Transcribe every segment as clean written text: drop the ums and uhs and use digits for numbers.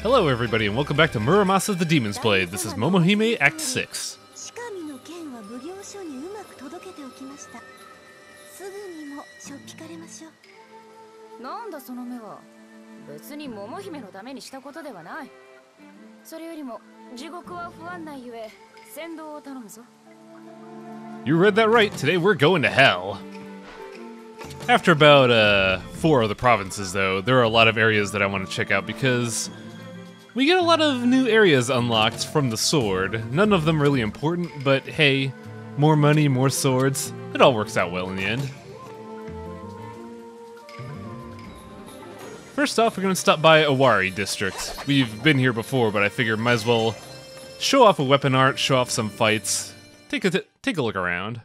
Hello everybody and welcome back to Muramasa the Demon's Blade. This is Momohime Act 6. You read that right, today we're going to hell. After about 4 of the provinces though, there are a lot of areas that I want to check out because we get a lot of new areas unlocked from the sword. None of them really important, but hey, more money, more swords, it all works out well in the end. First off, we're going to stop by Owari District. We've been here before, but I figure might as well show off a weapon art, show off some fights, take a look around.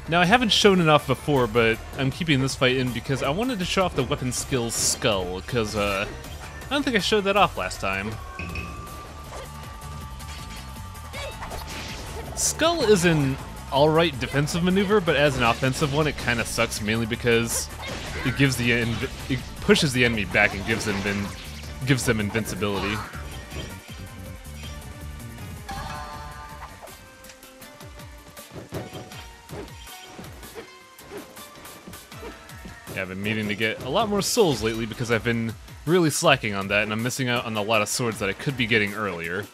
Now, I haven't shown it off before, but I'm keeping this fight in because I wanted to show off the weapon skills Skull, because I don't think I showed that off last time. Skull is an alright defensive maneuver, but as an offensive one, it kind of sucks, mainly because it gives it pushes the enemy back and gives them invincibility. Yeah, I've been meaning to get a lot more souls lately because I've been really slacking on that and I'm missing out on a lot of swords that I could be getting earlier.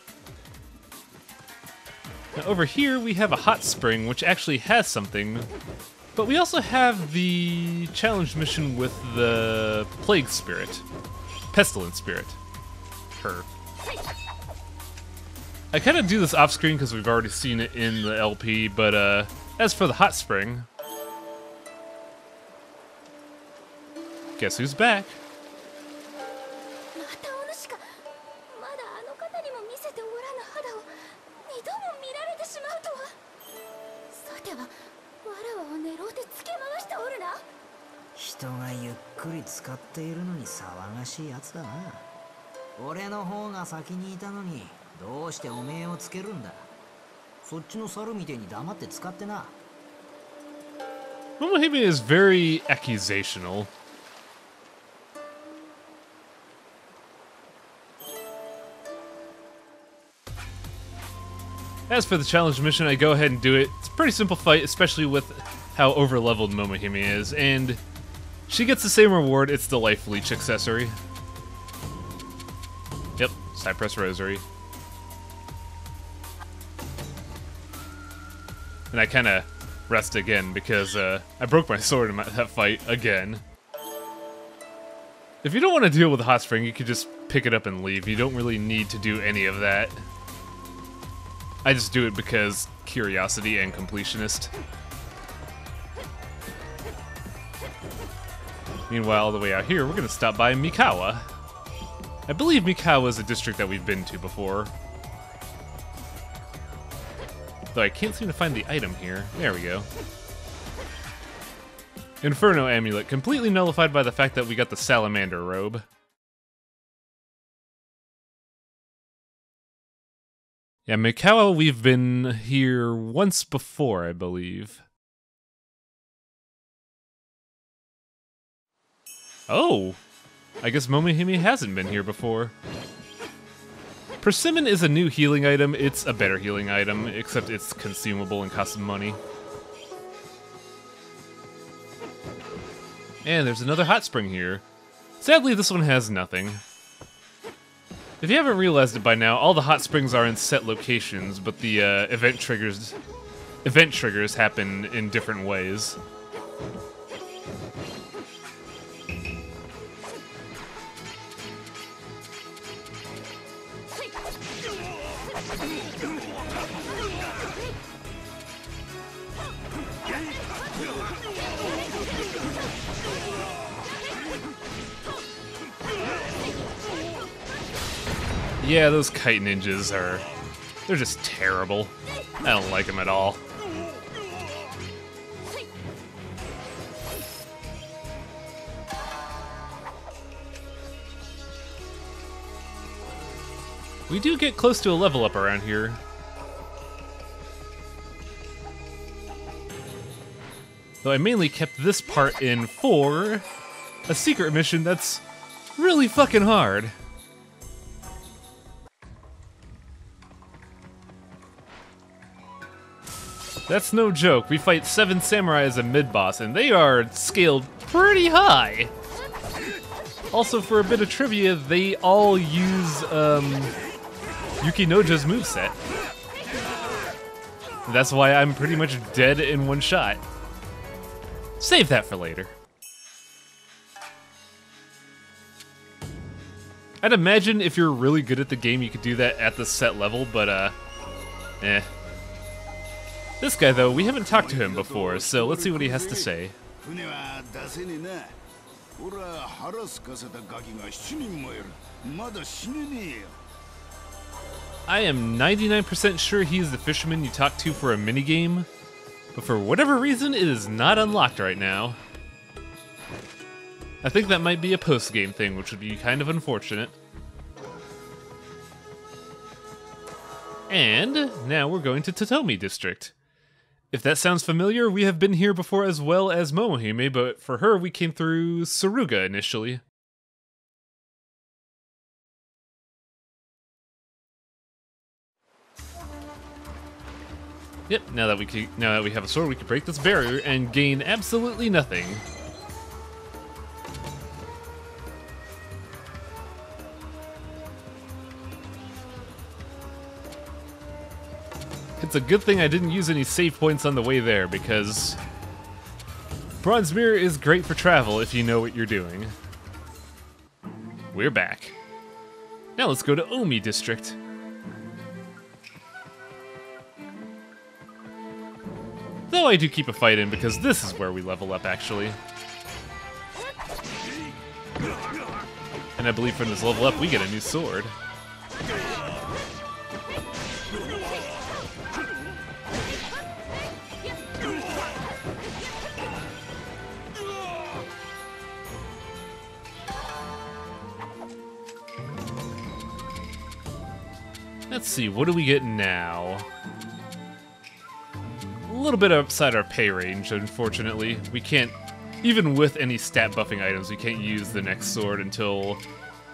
Now over here we have a hot spring which actually has something, but we also have the challenge mission with the plague spirit, pestilence spirit, her. I kind of do this off screen because we've already seen it in the LP, but as for the hot spring, guess who's back? Momohime is very accusational. As for the challenge mission, I go ahead and do it. It's a pretty simple fight, especially with how over-leveled Momohime is, and she gets the same reward, it's the life leech accessory. Yep, Cypress Rosary. And I kinda rest again because I broke my sword in that fight again. If you don't want to deal with the hot spring, you could just pick it up and leave. You don't really need to do any of that. I just do it because curiosity and completionist. Meanwhile, all the way out here, we're going to stop by Mikawa. I believe Mikawa is a district that we've been to before. Though I can't seem to find the item here. There we go. Inferno Amulet, completely nullified by the fact that we got the Salamander robe. Yeah, Mikawa, we've been here once before, I believe. Oh! I guess Momohime hasn't been here before. Persimmon is a new healing item. It's a better healing item, except it's consumable and costs money. And there's another hot spring here. Sadly, this one has nothing. If you haven't realized it by now, all the hot springs are in set locations, but the event triggers happen in different ways. Yeah, those kite ninjas they're just terrible. I don't like them at all. We do get close to a level up around here. Though I mainly kept this part in for a secret mission that's really fucking hard. That's no joke. We fight 7 samurai as a mid-boss, and they are scaled pretty high. Also, for a bit of trivia, they all use Yukinoja's moveset. That's why I'm pretty much dead in one shot. Save that for later. I'd imagine if you're really good at the game, you could do that at the set level, but eh. This guy, though, we haven't talked to him before, so let's see what he has to say. I am 99% sure he's the fisherman you talked to for a minigame, but for whatever reason, it is not unlocked right now. I think that might be a post-game thing, which would be kind of unfortunate. And now we're going to Totomi District. If that sounds familiar, we have been here before as well as Momohime, but for her we came through Suruga initially. Yep, now that we have a sword, we can break this barrier and gain absolutely nothing. It's a good thing I didn't use any save points on the way there, because Bronze Mirror is great for travel if you know what you're doing. We're back. Now let's go to Omi District. Though I do keep a fight in because this is where we level up, actually. And I believe from this level up we get a new sword. Let's see, what do we get now? A little bit outside our pay range, unfortunately. We can't, even with any stat buffing items, we can't use the next sword until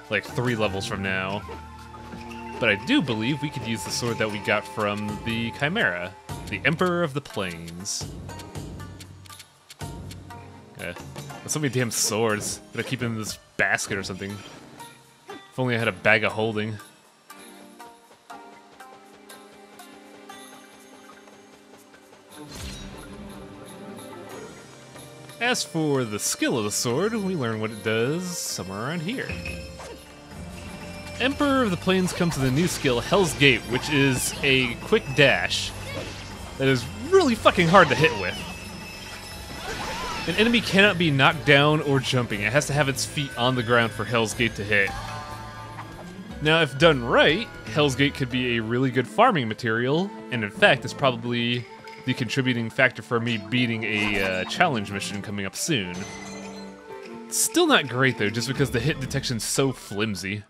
like 3 levels from now. But I do believe we could use the sword that we got from the Chimera, the Emperor of the Plains. So many damn swords. Gotta keep them in this basket or something. If only I had a bag of holding. As for the skill of the sword, we learn what it does somewhere around here. Emperor of the Plains comes with a new skill, Hell's Gate, which is a quick dash that is really fucking hard to hit with. An enemy cannot be knocked down or jumping. It has to have its feet on the ground for Hell's Gate to hit. Now, if done right, Hell's Gate could be a really good farming material, and in fact, is probably the contributing factor for me beating a challenge mission coming up soon. Still not great though, just because the hit detection's so flimsy.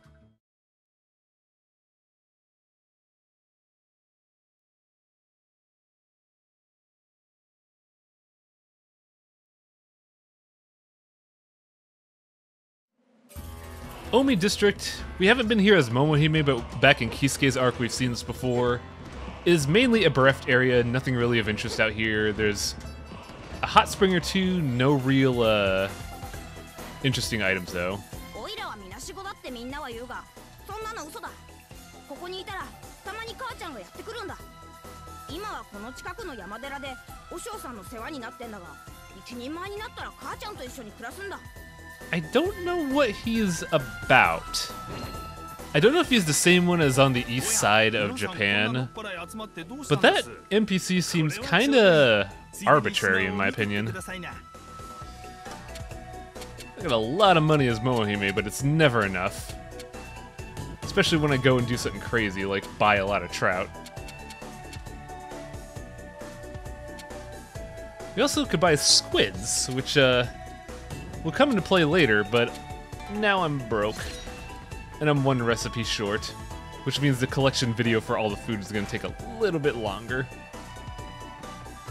Omi District, we haven't been here as Momohime, but back in Kisuke's arc we've seen this before. Is mainly a bereft area, nothing really of interest out here. There's a hot spring or two, no real interesting items though. I don't know what he's about. I don't know if he's the same one as on the east side of Japan, but that NPC seems kinda arbitrary in my opinion. I got a lot of money as Momohime, but it's never enough. Especially when I go and do something crazy, like buy a lot of trout. We also could buy squids, which will come into play later, but now I'm broke. And I'm 1 recipe short. which means the collection video for all the food is going to take a little bit longer.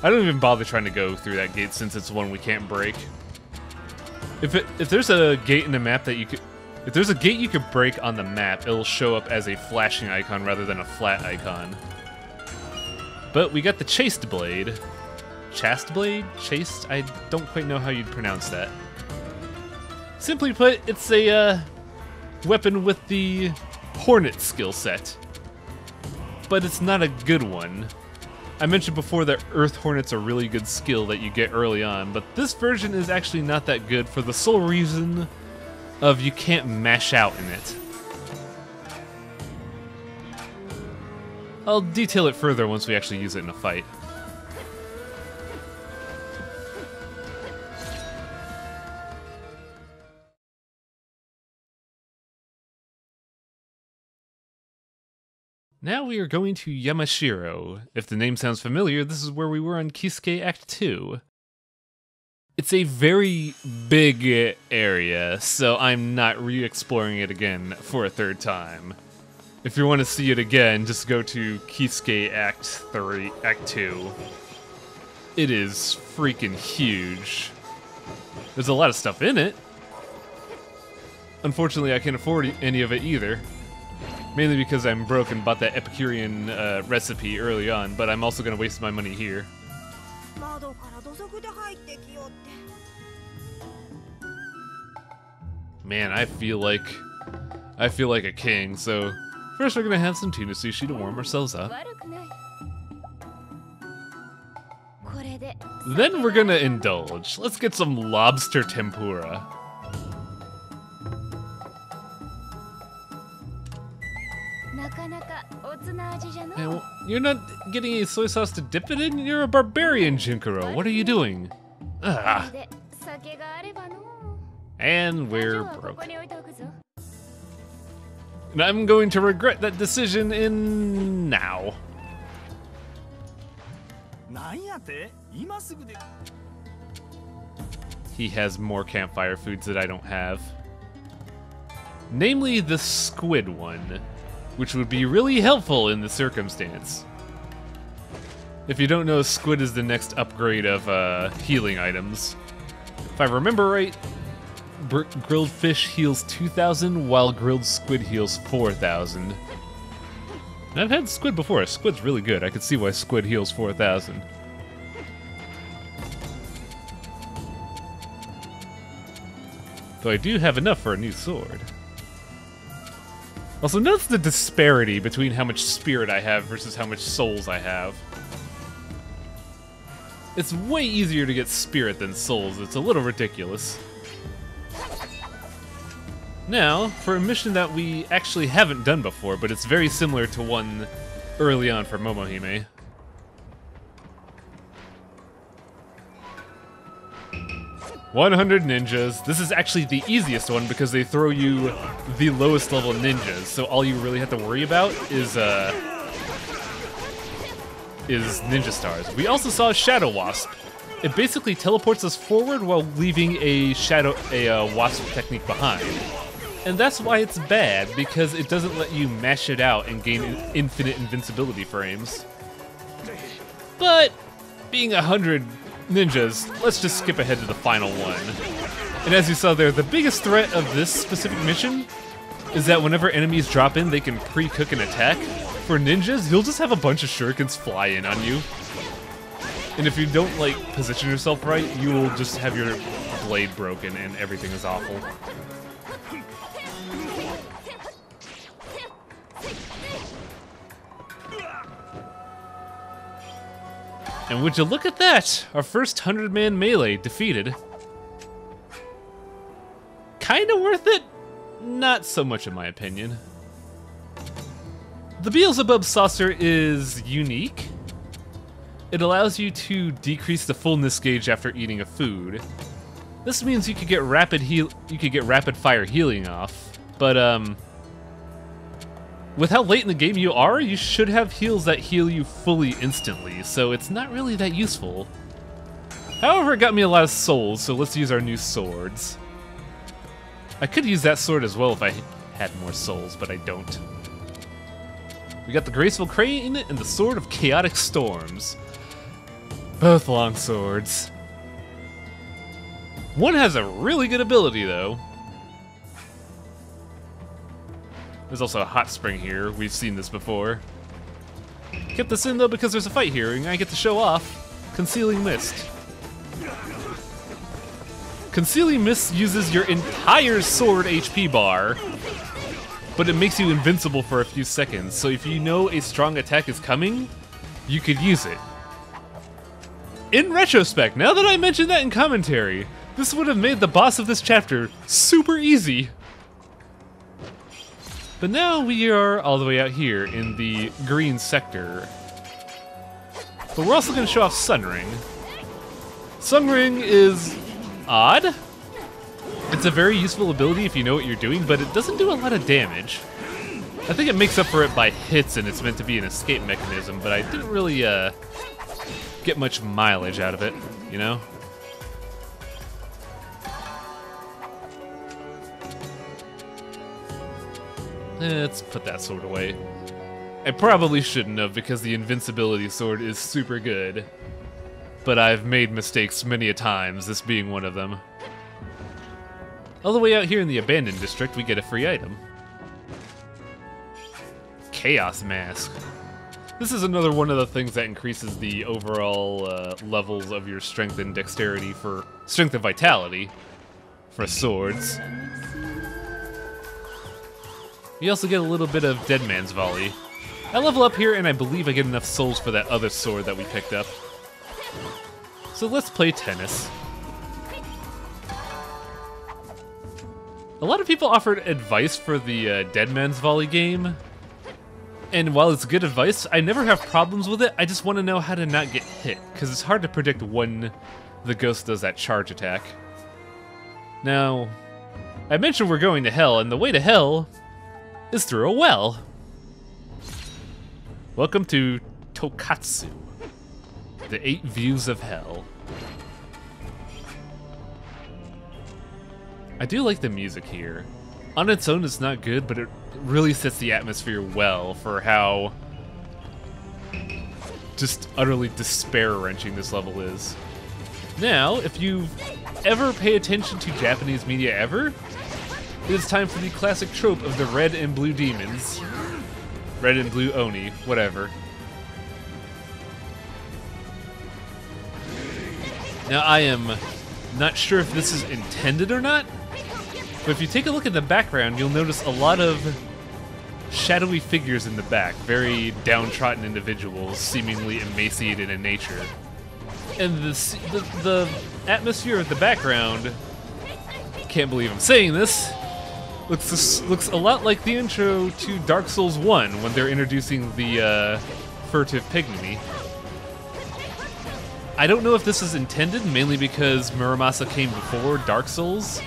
I don't even bother trying to go through that gate since it's one we can't break. If there's a gate in the map that you could... If there's a gate you could break on the map, it'll show up as a flashing icon rather than a flat icon. But we got the chased blade. Chast blade? Chased? I don't quite know how you'd pronounce that. Simply put, it's a weapon with the Hornet skill set. But it's not a good one. I mentioned before that Earth Hornet's a really good skill that you get early on, but this version is actually not that good for the sole reason of you can't mash out in it. I'll detail it further once we actually use it in a fight. Now we are going to Yamashiro. If the name sounds familiar, this is where we were on Kisuke Act 2. It's a very big area, so I'm not re-exploring it again for a third time. If you want to see it again, just go to Kisuke Act 2. It is freaking huge. There's a lot of stuff in it. Unfortunately, I can't afford any of it either. Mainly because I'm broke and bought that Epicurean recipe early on, but I'm also going to waste my money here. Man, I feel like a king, so first we're going to have some tuna sushi to warm ourselves up. Then we're going to indulge. Let's get some lobster tempura. And you're not getting any soy sauce to dip it in? You're a barbarian, Jinkuro. What are you doing? Ugh. And we're broke. And I'm going to regret that decision in now. He has more campfire foods that I don't have. Namely the squid one, which would be really helpful in the circumstance. If you don't know, squid is the next upgrade of healing items. If I remember right, grilled fish heals 2,000, while grilled squid heals 4,000. And I've had squid before. Squid's really good. I could see why squid heals 4,000. Though I do have enough for a new sword. Also, notice the disparity between how much spirit I have versus how much souls I have. It's way easier to get spirit than souls. It's a little ridiculous. Now, for a mission that we actually haven't done before, but it's very similar to one early on for Momohime. "100 ninjas. This is actually the easiest one because they throw you the lowest level ninjas, so all you really have to worry about is ninja stars. We also saw Shadow Wasp. It basically teleports us forward while leaving a wasp technique behind. And that's why it's bad, because it doesn't let you mash it out and gain infinite invincibility frames. But being 100 ninjas, let's just skip ahead to the final one. And as you saw there, the biggest threat of this specific mission is that whenever enemies drop in, they can pre-cook an attack. For ninjas, you'll just have a bunch of shurikens fly in on you. And if you don't, like, position yourself right, you will just have your blade broken and everything is awful. And would you look at that? Our first 100-man melee defeated. Kinda worth it? Not so much in my opinion. The Beelzebub saucer is unique. It allows you to decrease the fullness gauge after eating a food. This means you could get rapid fire healing off, but with how late in the game you are, you should have heals that heal you fully instantly, so it's not really that useful. However, it got me a lot of souls, so let's use our new swords. I could use that sword as well if I had more souls, but I don't. We got the Graceful Crane and the Sword of Chaotic Storms. Both long swords. One has a really good ability, though. There's also a hot spring here. We've seen this before. Kept this in, though, because there's a fight here, and I get to show off Concealing Mist. Concealing Mist uses your entire sword HP bar, but it makes you invincible for a few seconds, so if you know a strong attack is coming, you could use it. In retrospect, now that I mentioned that in commentary, this would have made the boss of this chapter super easy. But now we are all the way out here in the green sector. But we're also going to show off Sunring. Sunring is odd. It's a very useful ability if you know what you're doing, but it doesn't do a lot of damage. I think it makes up for it by hits, and it's meant to be an escape mechanism, but I didn't really get much mileage out of it, you know? Let's put that sword away. I probably shouldn't have, because the invincibility sword is super good. But I've made mistakes many a times, this being one of them. All the way out here in the Abandoned District, we get a free item. Chaos Mask. This is another one of the things that increases the overall levels of your strength and dexterity for strength and vitality for swords. You also get a little bit of Dead Man's Volley. I level up here and I believe I get enough souls for that other sword that we picked up. So let's play tennis. A lot of people offered advice for the Dead Man's Volley game. And while it's good advice, I never have problems with it. I just want to know how to not get hit, because it's hard to predict when the ghost does that charge attack. Now, I mentioned we're going to hell, and the way to hell is through a well. Welcome to Tokatsu, the 8 views of hell. I do like the music here. On its own, it's not good, but it really sets the atmosphere well for how just utterly despair-wrenching this level is. Now, if you ever pay attention to Japanese media ever, it is time for the classic trope of the red and blue demons. Red and blue Oni, whatever. Now, I am not sure if this is intended or not, but if you take a look at the background, you'll notice a lot of shadowy figures in the back, very downtrodden individuals, seemingly emaciated in nature. And the atmosphere of the background, can't believe I'm saying this, looks a lot like the intro to Dark Souls 1 when they're introducing the furtive pygmy. I don't know if this is intended, mainly because Muramasa came before Dark Souls,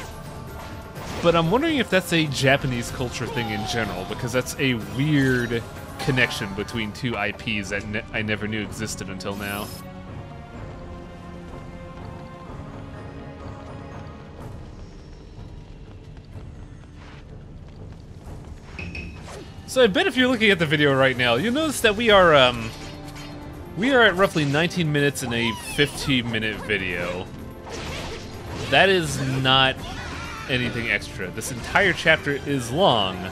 but I'm wondering if that's a Japanese culture thing in general, because that's a weird connection between two IPs that I never knew existed until now. So I bet if you're looking at the video right now, you'll notice that we are at roughly 19 minutes in a 15-minute video. That is not anything extra. This entire chapter is long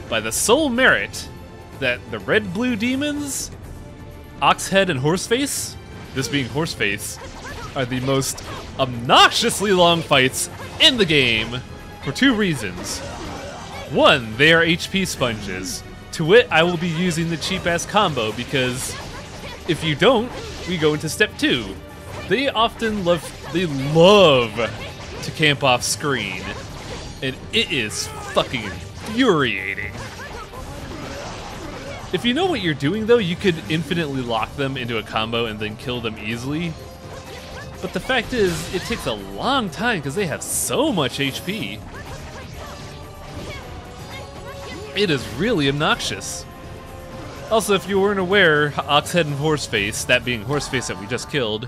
by the sole merit that the red-blue demons, Oxhead and Horseface, this being Horseface, are the most obnoxiously long fights in the game for 2 reasons. 1, they are HP sponges. To wit, I will be using the cheap-ass combo because if you don't, we go into step 2. They love to camp off screen, and it is fucking infuriating. If you know what you're doing though, you could infinitely lock them into a combo and then kill them easily. But the fact is, it takes a long time because they have so much HP. It is really obnoxious. Also, if you weren't aware, Oxhead and Horseface, that being Horseface that we just killed,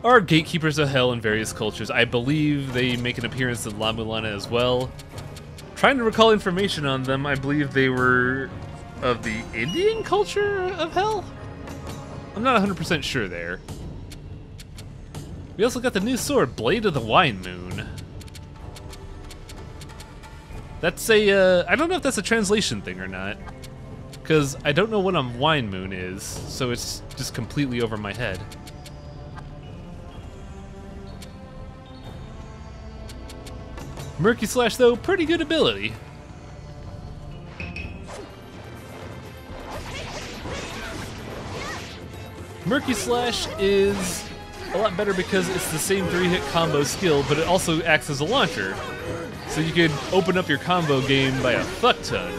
are gatekeepers of hell in various cultures. I believe they make an appearance in La Mulana as well. Trying to recall information on them, I believe they were of the Indian culture of hell? I'm not 100% sure there. We also got the new sword, Blade of the Wine Moon. That's a, I don't know if that's a translation thing or not. Because I don't know what a wine moon is, so it's just completely over my head. Murky Slash, though, pretty good ability. Murky Slash is a lot better because it's the same 3-hit combo skill, but it also acts as a launcher. So you could open up your combo game by a fuck ton.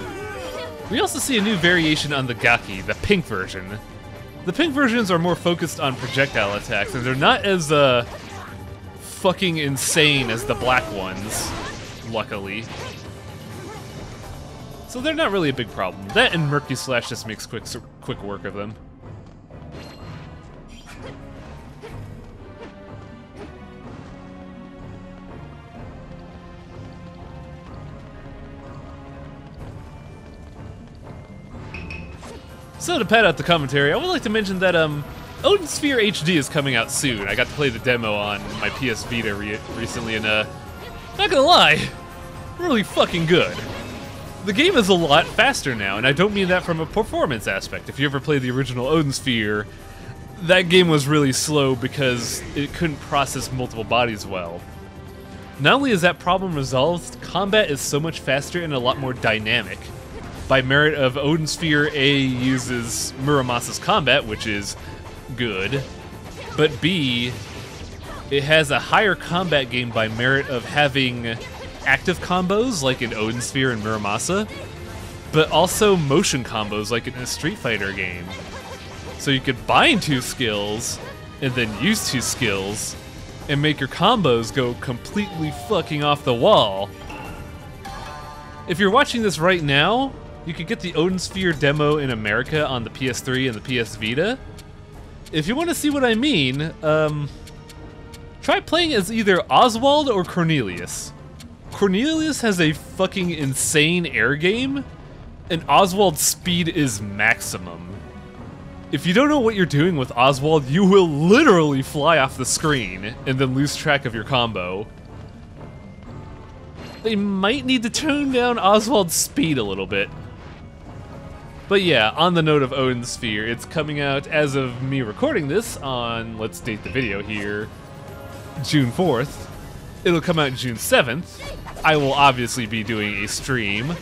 We also see a new variation on the Gaki, the pink version. The pink versions are more focused on projectile attacks, and they're not as fucking insane as the black ones, luckily. So they're not really a big problem. That and Murky Slash just makes quick work of them. So to pad out the commentary, I would like to mention that Odin Sphere HD is coming out soon. I got to play the demo on my PS Vita recently, and not gonna lie, really fucking good. The game is a lot faster now, and I don't mean that from a performance aspect. If you ever played the original Odin Sphere, that game was really slow because it couldn't process multiple bodies well. Not only is that problem resolved, combat is so much faster and a lot more dynamic. By merit of Odin Sphere, A uses Muramasa's combat, which is good, but B, it has a higher combat game by merit of having active combos like in Odin Sphere and Muramasa, but also motion combos like in a Street Fighter game. So you could bind 2 skills and then use 2 skills and make your combos go completely fucking off the wall. If you're watching this right now, you could get the Odin Sphere demo in America on the PS3 and the PS Vita. If you want to see what I mean, try playing as either Oswald or Cornelius. Cornelius has a fucking insane air game, and Oswald's speed is maximum. If you don't know what you're doing with Oswald, you will literally fly off the screen and then lose track of your combo. They might need to tone down Oswald's speed a little bit. But yeah, on the note of Odin Sphere, it's coming out as of me recording this on, let's date the video here, June 4th. It'll come out June 7th. I will obviously be doing a stream,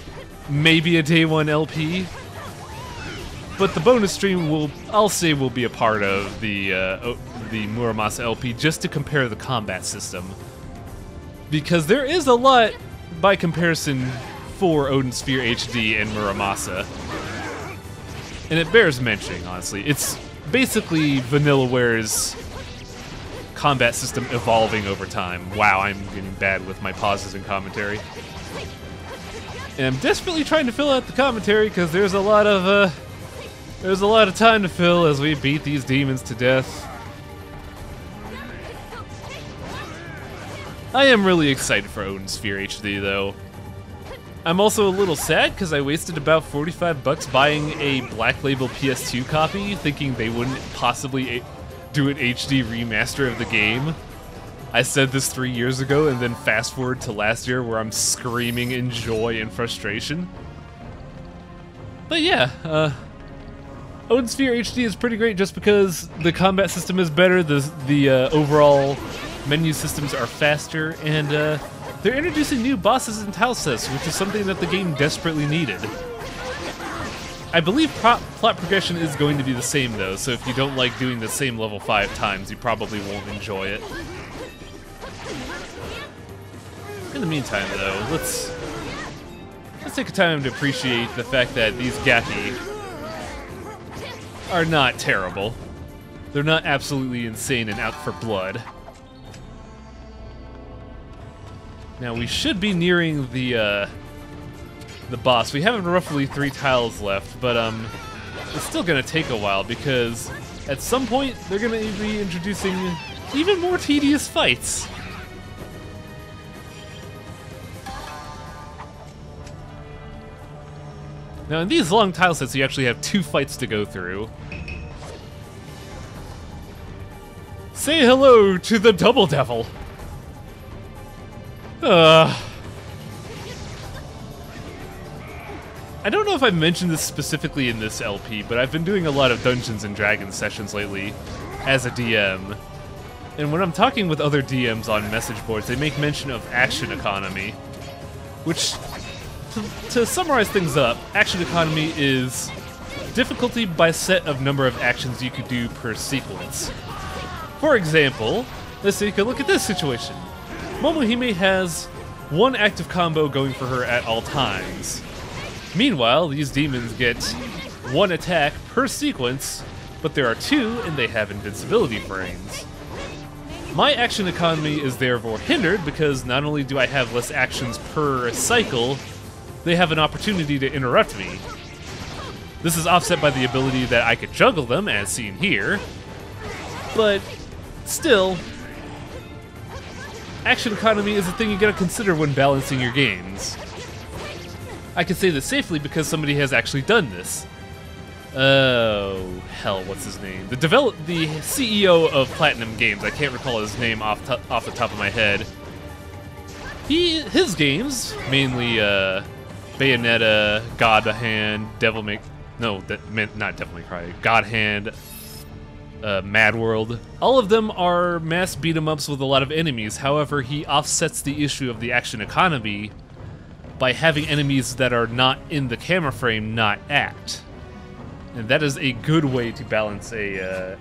maybe a day 1 LP. But the bonus stream I'll say will be a part of the Muramasa LP just to compare the combat system. Because there is a lot by comparison for Odin Sphere HD and Muramasa. And it bears mentioning, honestly. It's basically Vanillaware's combat system evolving over time. Wow, I'm getting bad with my pauses and commentary. And I'm desperately trying to fill out the commentary because there's a lot of time to fill as we beat these demons to death. I am really excited for Odin Sphere HD though. I'm also a little sad because I wasted about $45 buying a Black Label PS2 copy, thinking they wouldn't possibly do an HD remaster of the game. I said this 3 years ago, and then fast forward to last year where I'm screaming in joy and frustration. But yeah, Odin Sphere HD is pretty great just because the combat system is better, the overall menu systems are faster, and they're introducing new bosses and tile sets, which is something that the game desperately needed. I believe plot progression is going to be the same though, so if you don't like doing the same level 5 times, you probably won't enjoy it. In the meantime though, let's take a time to appreciate the fact that these Gaki are not terrible. They're not absolutely insane and out for blood. Now we should be nearing the boss. We have roughly 3 tiles left, but it's still gonna take a while because at some point they're gonna be introducing even more tedious fights. Now in these long tile sets, you actually have 2 fights to go through. Say hello to the Double Devil! I don't know if I've mentioned this specifically in this LP, but I've been doing a lot of Dungeons and Dragons sessions lately as a DM. And when I'm talking with other DMs on message boards, they make mention of action economy. Which, to summarize things up, action economy is difficulty by set of number of actions you could do per sequence. For example, let's take a look at this situation. Momohime has 1 active combo going for her at all times. Meanwhile, these demons get 1 attack per sequence, but there are 2 and they have invincibility frames. My action economy is therefore hindered because not only do I have less actions per cycle, they have an opportunity to interrupt me. This is offset by the ability that I could juggle them, as seen here, but still, action economy is a thing you gotta consider when balancing your games. I can say this safely because somebody has actually done this. Oh, hell, what's his name? The CEO of Platinum Games, I can't recall his name off the top of my head. His games, mainly Bayonetta, God Hand, not Devil May Cry, God Hand, Mad World. All of them are mass beat-em-ups with a lot of enemies. However, he offsets the issue of the action economy by having enemies that are not in the camera frame not act. And that is a good way to balance a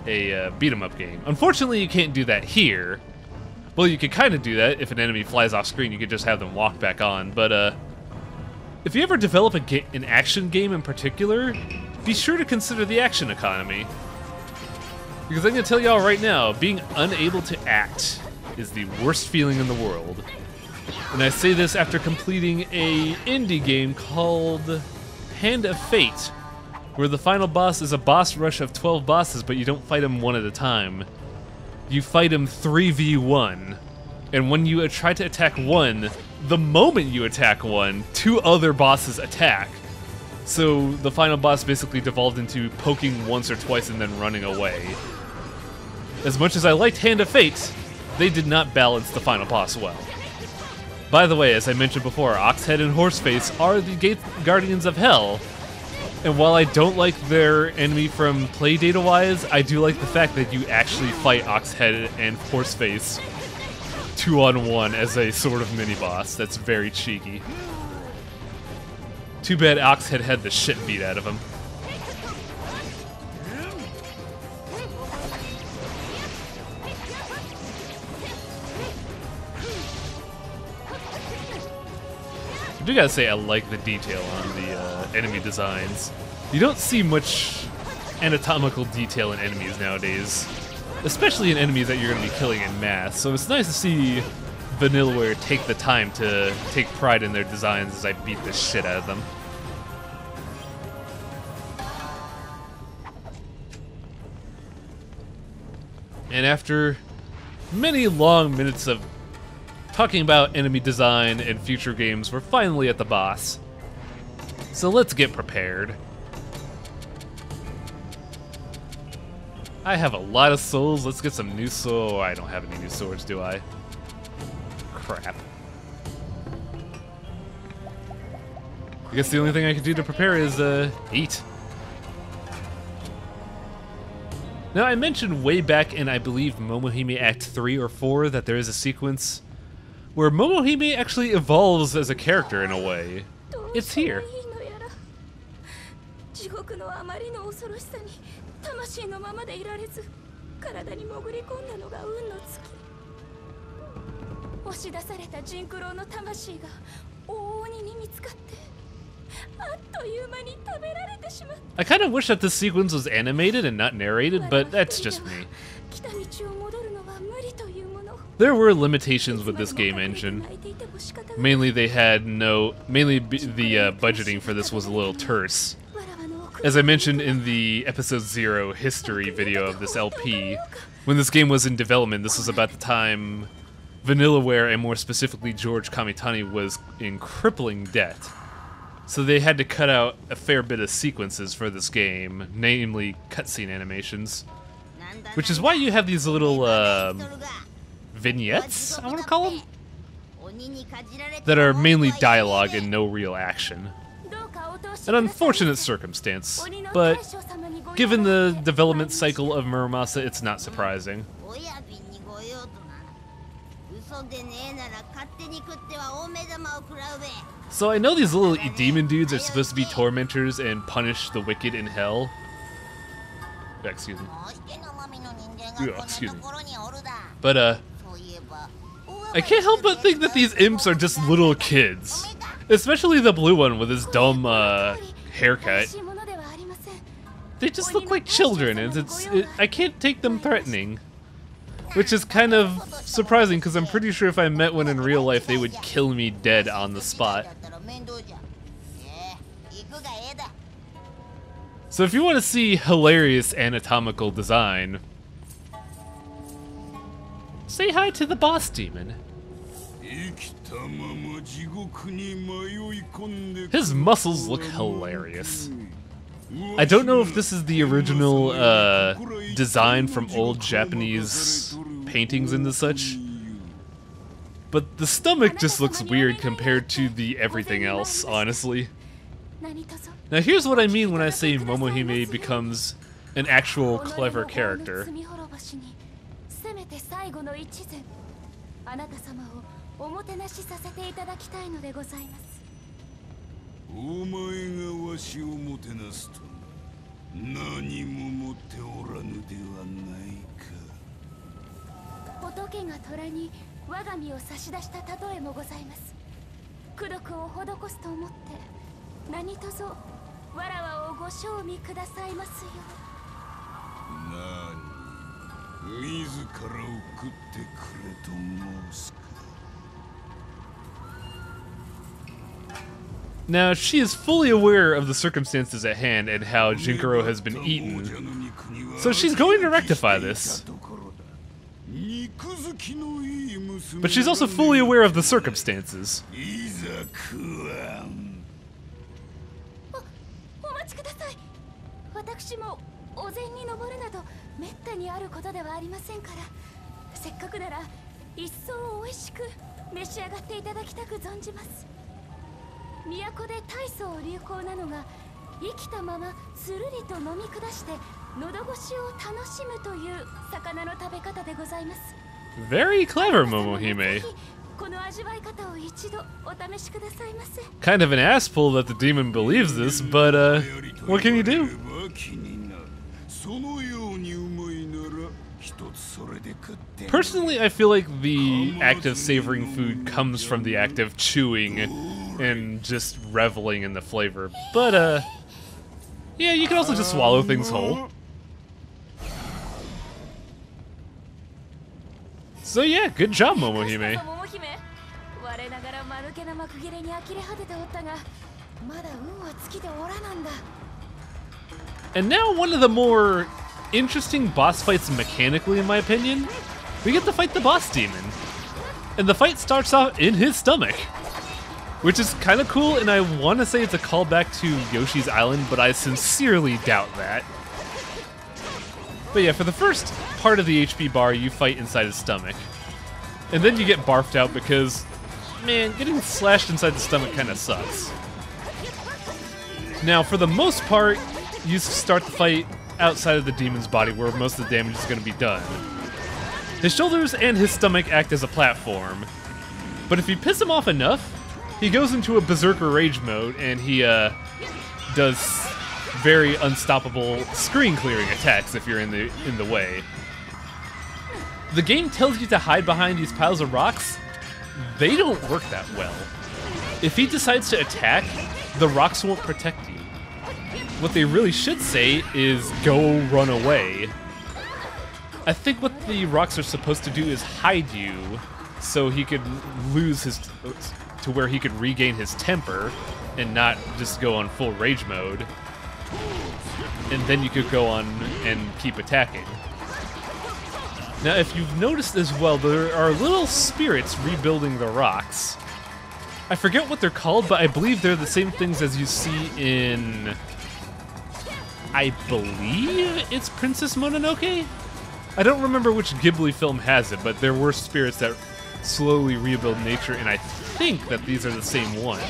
beat-em-up game. Unfortunately, you can't do that here. Well, you could kind of do that. If an enemy flies off screen, you could just have them walk back on. But if you ever develop an action game in particular, be sure to consider the action economy. Because I'm going to tell y'all right now, being unable to act is the worst feeling in the world. And I say this after completing a indie game called Hand of Fate, where the final boss is a boss rush of 12 bosses, but you don't fight them one at a time. You fight them 3v1. And when you try to attack one, the moment you attack one, 2 other bosses attack. So the final boss basically devolved into poking once or twice and then running away. As much as I liked Hand of Fate, they did not balance the final boss well. By the way, as I mentioned before, Oxhead and Horseface are the Guardians of Hell. And while I don't like their enemy from play data wise, I do like the fact that you actually fight Oxhead and Horseface 2-on-1 as a sort of mini-boss. That's very cheeky. Too bad Oxhead had the shit beat out of him. I do gotta say I like the detail on the enemy designs. You don't see much anatomical detail in enemies nowadays, especially in enemies that you're gonna be killing in mass, so it's nice to see Vanillaware take the time to take pride in their designs as I beat the shit out of them. And after many long minutes of talking about enemy design and future games, we're finally at the boss. So let's get prepared. I have a lot of souls. Let's get some new souls. Oh, I don't have any new swords, do I? Crap. I guess the only thing I can do to prepare is eat. Now, I mentioned way back in, I believe, Momohime Act 3 or 4 that there is a sequence where Momohime actually evolves as a character in a way. It's here. I kind of wish that this sequence was animated and not narrated, but that's just me. There were limitations with this game engine. Mainly the budgeting for this was a little terse. As I mentioned in the episode 0 history video of this LP, when this game was in development, this was about the time Vanillaware, and more specifically George Kamitani, was in crippling debt. So they had to cut out a fair bit of sequences for this game, namely cutscene animations. Which is why you have these little vignettes, I want to call them? That are mainly dialogue and no real action. An unfortunate circumstance, but given the development cycle of Muramasa, it's not surprising. So I know these little demon dudes are supposed to be tormentors and punish the wicked in hell. Excuse me. Excuse me. But I can't help but think that these imps are just little kids. Especially the blue one with his dumb haircut. They just look like children, and I can't take them threatening. Which is kind of surprising, because I'm pretty sure if I met one in real life, they would kill me dead on the spot. So if you want to see hilarious anatomical design, say hi to the boss demon. His muscles look hilarious. I don't know if this is the original design from old Japanese paintings and such, but the stomach just looks weird compared to the everything else, honestly. Now here's what I mean when I say Momohime becomes an actual clever character. Now, she is fully aware of the circumstances at hand and how Jinkuro has been eaten, so she's going to rectify this. But she's also fully aware of the circumstances. Very clever, Momohime. Kind of an asspull that the demon believes this, but what can you do? Personally, I feel like the act of savoring food comes from the act of chewing and just reveling in the flavor. But, yeah, you can also just swallow things whole. So yeah, good job, Momohime. And now one of the more interesting boss fights mechanically, in my opinion. We get to fight the boss demon. And the fight starts off in his stomach, which is kind of cool, and I want to say it's a callback to Yoshi's Island, but I sincerely doubt that. But yeah, for the first part of the HP bar, you fight inside his stomach. And then you get barfed out because, man, getting slashed inside the stomach kind of sucks. Now, for the most part, you start the fight outside of the demon's body where most of the damage is going to be done. His shoulders and his stomach act as a platform. But if you piss him off enough, he goes into a berserker rage mode and he does very unstoppable screen clearing attacks if you're in the way. The game tells you to hide behind these piles of rocks. They don't work that well. If he decides to attack, the rocks won't protect you. What they really should say is go run away. I think what the rocks are supposed to do is hide you so he could lose his to where he could regain his temper and not just go on full rage mode. And then you could go on and keep attacking. Now, if you've noticed as well, there are little spirits rebuilding the rocks. I forget what they're called, but I believe they're the same things as you see in... I believe it's Princess Mononoke? I don't remember which Ghibli film has it, but there were spirits that slowly rebuild nature, and I think that these are the same ones.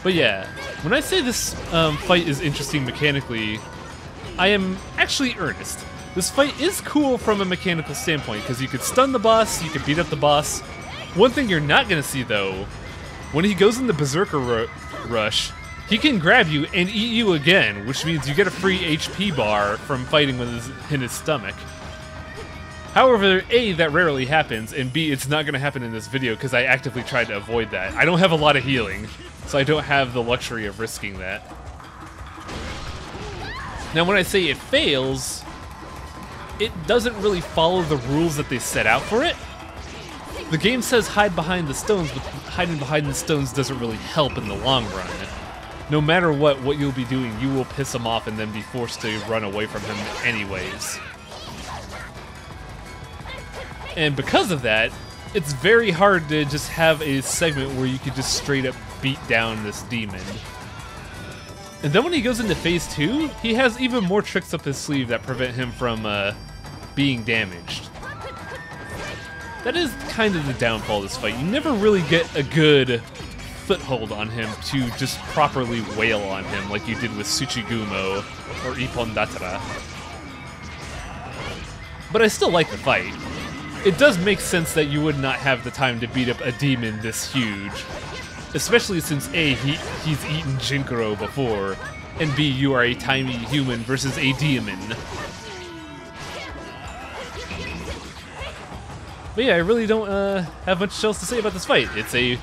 But yeah, when I say this fight is interesting mechanically, I am actually earnest. This fight is cool from a mechanical standpoint, because you could stun the boss, you could beat up the boss. One thing you're not going to see, though, when he goes into Berserker Rush, he can grab you and eat you again, which means you get a free HP bar from fighting in his stomach. However, A, that rarely happens, and B, it's not going to happen in this video because I actively tried to avoid that. I don't have a lot of healing, so I don't have the luxury of risking that. Now, when I say it fails, it doesn't really follow the rules that they set out for it. The game says hide behind the stones, but hiding behind the stones doesn't really help in the long run. No matter what you'll be doing, you will piss him off and then be forced to run away from him anyways. And because of that, it's very hard to just have a segment where you could just straight up beat down this demon. And then when he goes into phase 2, he has even more tricks up his sleeve that prevent him from being damaged. That is kind of the downfall of this fight. You never really get a good foothold on him to just properly wail on him like you did with Tsuchigumo or Ippon Datara. But I still like the fight. It does make sense that you would not have the time to beat up a demon this huge. Especially since A, he's eaten Jinkuro before, and B, you are a tiny human versus a demon. But yeah, I really don't have much else to say about this fight. It's a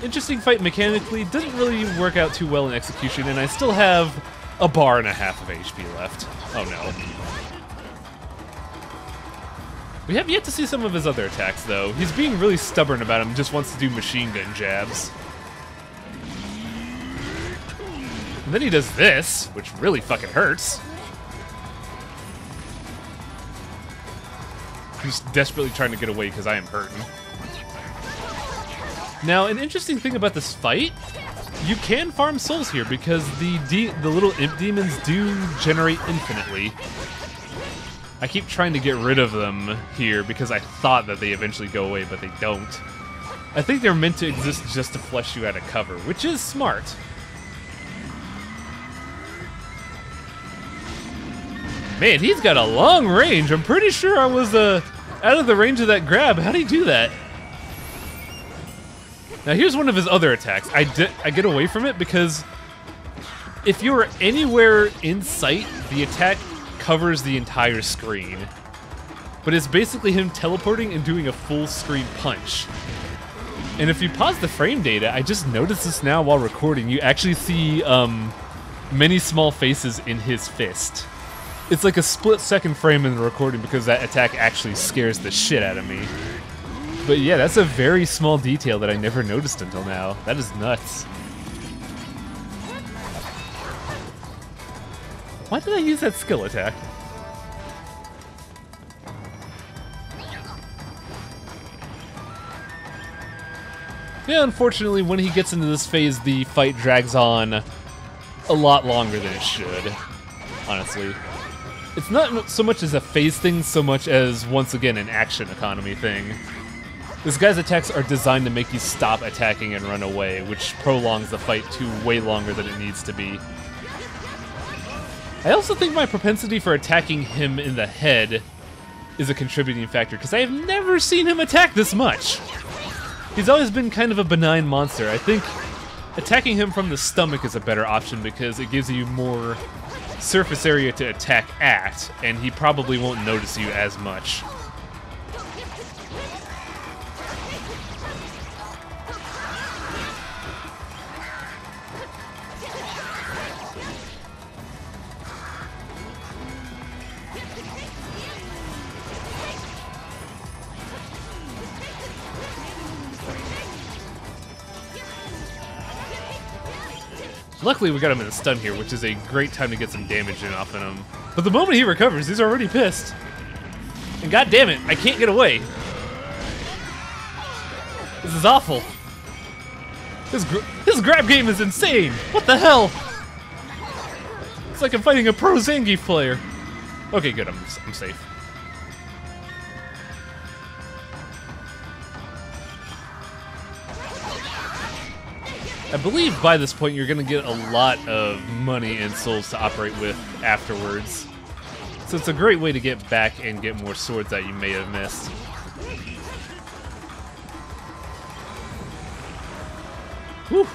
interesting fight mechanically, doesn't really work out too well in execution, and I still have a bar and a half of HP left. Oh no. We have yet to see some of his other attacks, though. He's being really stubborn about him, just wants to do machine gun jabs. And then he does this, which really fucking hurts. I'm just desperately trying to get away because I am hurting. Now, an interesting thing about this fight, you can farm souls here because the little imp demons do generate infinitely. I keep trying to get rid of them here because I thought that they eventually go away, but they don't. I think they're meant to exist just to flush you out of cover, which is smart. Man, he's got a long range. I'm pretty sure I was out of the range of that grab. How'd he do that? Now here's one of his other attacks. I get away from it because if you're anywhere in sight, the attack covers the entire screen. But it's basically him teleporting and doing a full screen punch. And if you pause the frame data, I just noticed this now while recording, you actually see many small faces in his fist. It's like a split-second frame in the recording because that attack actually scares the shit out of me. But yeah, that's a very small detail that I never noticed until now. That is nuts. Why did I use that skill attack? Yeah, unfortunately, when he gets into this phase, the fight drags on a lot longer than it should, honestly. It's not so much as a phase thing, so much as, once again, an action economy thing. This guy's attacks are designed to make you stop attacking and run away, which prolongs the fight to way longer than it needs to be. I also think my propensity for attacking him in the head is a contributing factor, because I have never seen him attack this much. He's always been kind of a benign monster. I think attacking him from the stomach is a better option because it gives you more surface area to attack at, and he probably won't notice you as much. Luckily, we got him in a stun here, which is a great time to get some damage in off of him. But the moment he recovers, he's already pissed. And god damn it, I can't get away. This is awful. His grab game is insane. What the hell? It's like I'm fighting a pro Zangief player. Okay, good. I'm safe. I believe by this point you're gonna get a lot of money and souls to operate with afterwards. So it's a great way to get back and get more swords that you may have missed. Whew.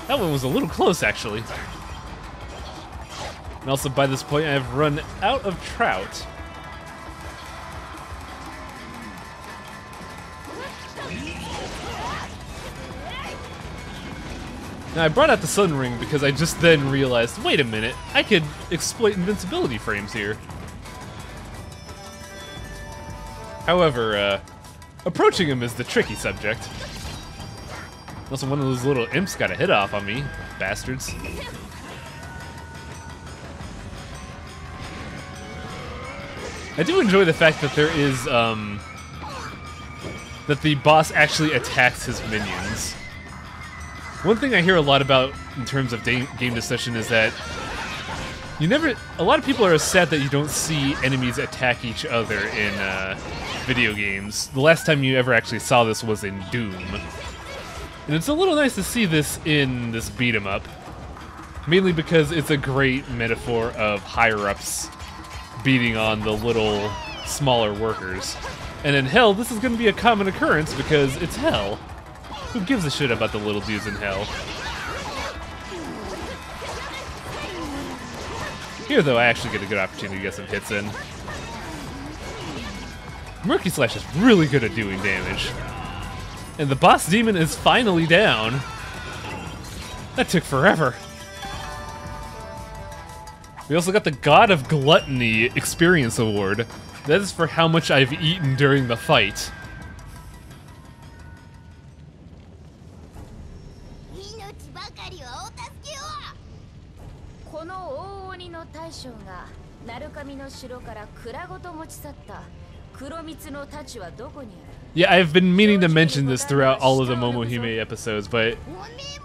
That one was a little close, actually. And also by this point I've run out of trout. Now, I brought out the Sun Ring because I just then realized, wait a minute, I could exploit invincibility frames here. However, approaching him is the tricky subject. Also, one of those little imps got a hit off on me, bastards. I do enjoy the fact that there is, that the boss actually attacks his minions. One thing I hear a lot about in terms of game discussion is that a lot of people are sad that you don't see enemies attack each other in video games. The last time you ever actually saw this was in Doom. And it's a little nice to see this in this beat 'em up. Mainly because it's a great metaphor of higher-ups beating on the little, smaller workers. And in Hell, this is going to be a common occurrence because it's Hell. Who gives a shit about the little dudes in Hell? Here, though, I actually get a good opportunity to get some hits in. Murky Slash is really good at doing damage. And the boss demon is finally down. That took forever. We also got the God of Gluttony Experience Award. That is for how much I've eaten during the fight. Yeah, I've been meaning to mention this throughout all of the Momohime episodes, but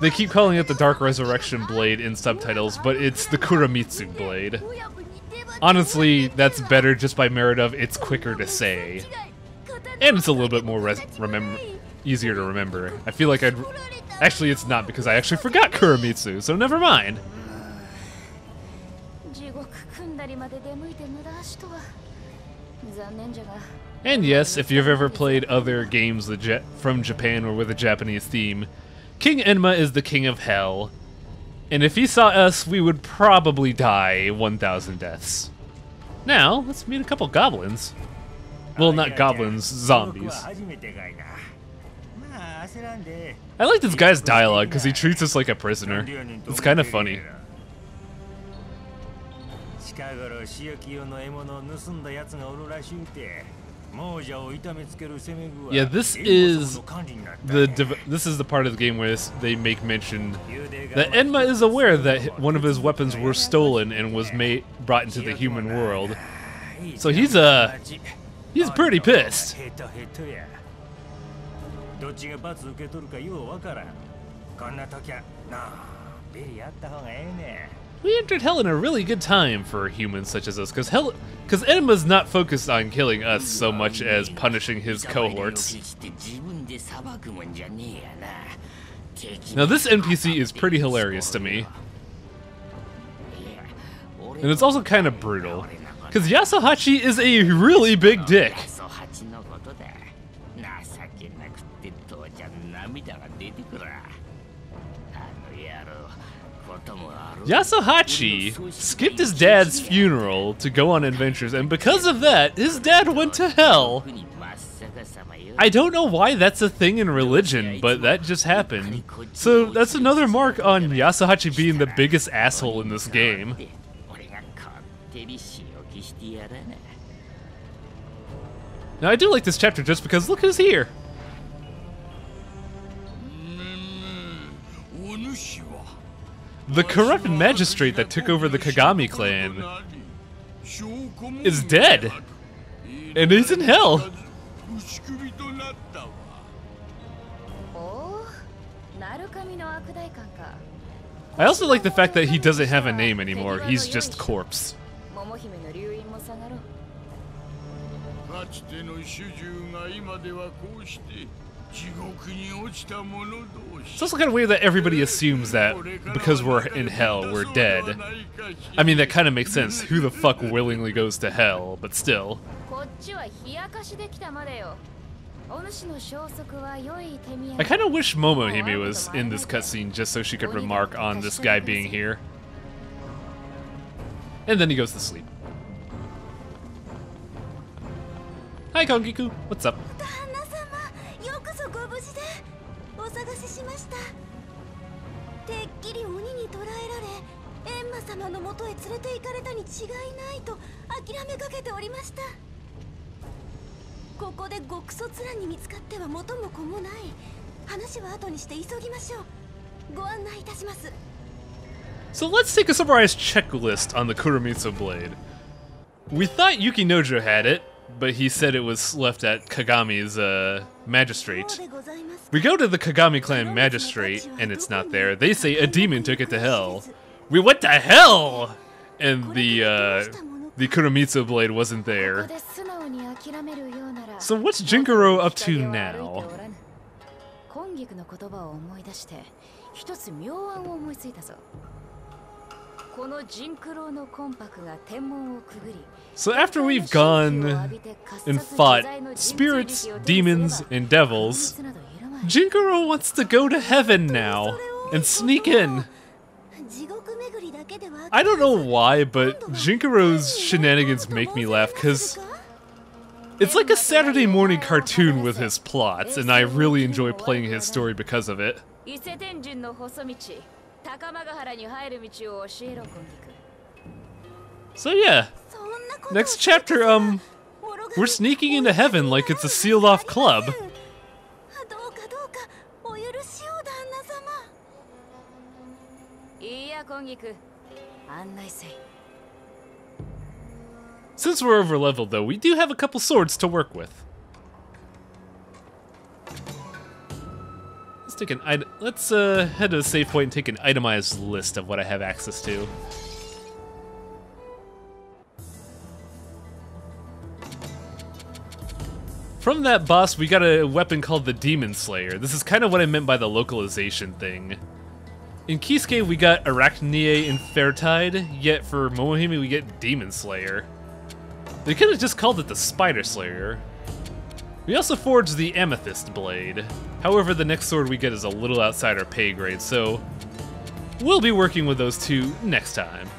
they keep calling it the Dark Resurrection Blade in subtitles, but it's the Kuromitsu Blade. Honestly, that's better just by merit of it's quicker to say. And it's a little bit more easier to remember. I feel like Actually, it's not, because I actually forgot Kuromitsu, so never mind. And yes, if you've ever played other games from Japan or with a Japanese theme, King Enma is the king of hell. And if he saw us, we would probably die 1,000 deaths. Now, let's meet a couple goblins. Well, not goblins, zombies. I like this guy's dialogue because he treats us like a prisoner. It's kind of funny. Yeah, this is the part of the game where they make mention that Enma is aware that one of his weapons were stolen and was brought into the human world. So he's pretty pissed. We entered Hell in a really good time for humans such as us, because Enma's not focused on killing us so much as punishing his cohorts. Now this NPC is pretty hilarious to me. And it's also kind of brutal, because Yasuhachi is a really big dick. Yasuhachi skipped his dad's funeral to go on adventures, and because of that, his dad went to hell. I don't know why that's a thing in religion, but that just happened. So that's another mark on Yasuhachi being the biggest asshole in this game. Now I do like this chapter just because look who's here. The corrupt magistrate that took over the Kagami clan is dead, and he's in hell. I also like the fact that he doesn't have a name anymore, he's just corpse. It's also kind of weird that everybody assumes that because we're in hell, we're dead. I mean, that kind of makes sense. Who the fuck willingly goes to hell? But still. I kind of wish Momohime was in this cutscene just so she could remark on this guy being here. And then he goes to sleep. Hi, Kongiku. What's up? So let's take a summarize checklist on the Kuromitsu blade. We thought Yukinojo had it, but he said it was left at Kagami's magistrate. We go to the Kagami clan magistrate, and it's not there. They say a demon took it to hell. We went to hell! And the Kuromitsu blade wasn't there. So what's Jinkuro up to now? So after we've gone and fought spirits, demons, and devils, Jinkuro wants to go to heaven now and sneak in. I don't know why, but Jinkuro's shenanigans make me laugh because it's like a Saturday morning cartoon with his plots, and I really enjoy playing his story because of it. So yeah, next chapter, we're sneaking into heaven like it's a sealed off club. Since we're over leveled though, we do have a couple swords to work with. Let's head to a save point and take an itemized list of what I have access to. From that boss, we got a weapon called the Demon Slayer. This is kind of what I meant by the localization thing. In Kisuke, we got Arachnie and Fairtide, yet for Momohime, we get Demon Slayer. They could have just called it the Spider Slayer. We also forged the Amethyst Blade. However, the next sword we get is a little outside our pay grade, so we'll be working with those two next time.